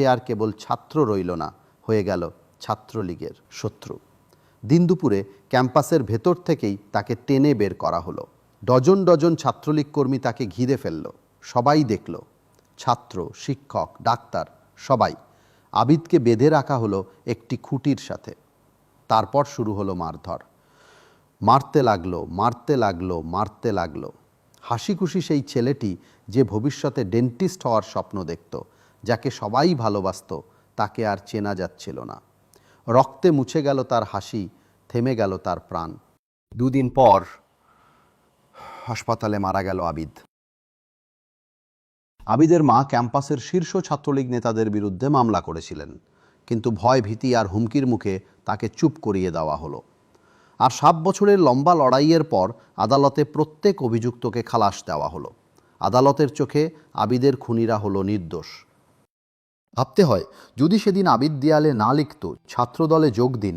সে আর কেবল ছাত্র রইল না, হয়ে গেল ছাত্রলীগের শত্রু। দিন দুপুরে ক্যাম্পাসের ভেতর থেকেই তাকে টেনে বের করা হলো। ডজন ডজন ছাত্রলীগ কর্মী তাকে ঘিরে ফেলল। সবাই দেখল, ছাত্র, শিক্ষক, ডাক্তার, সবাই। আবিদকে বেঁধে রাখা হলো একটি খুঁটির সাথে। তারপর শুরু হলো মারধর। মারতে লাগলো, মারতে লাগলো, মারতে লাগলো। হাসি খুশি সেই ছেলেটি, যে ভবিষ্যতে ডেন্টিস্ট হওয়ার স্বপ্ন দেখত, যাকে সবাই ভালোবাসত, তাকে আর চেনা যাচ্ছিল না। রক্তে মুছে গেল তার হাসি, থেমে গেল তার প্রাণ। 2 দিন পর হাসপাতালে মারা গেল আবিদ। আবিদের মা ক্যাম্পাসের শীর্ষ ছাত্রলীগ নেতাদের বিরুদ্ধে মামলা করেছিলেন, কিন্তু ভয়, ভীতি আর হুমকির মুখে তাকে চুপ করিয়ে দেওয়া হলো। আর 7 বছরের লম্বা লড়াইয়ের পর আদালতে প্রত্যেক অভিযুক্তকে খালাস দেওয়া হলো। আদালতের চোখে আবিদের খুনিরা হলো নির্দোষ। ভাবতে হয়, যদি সেদিন আবিদ দেয়ালে না লিখত, ছাত্রদলে যোগ দিন,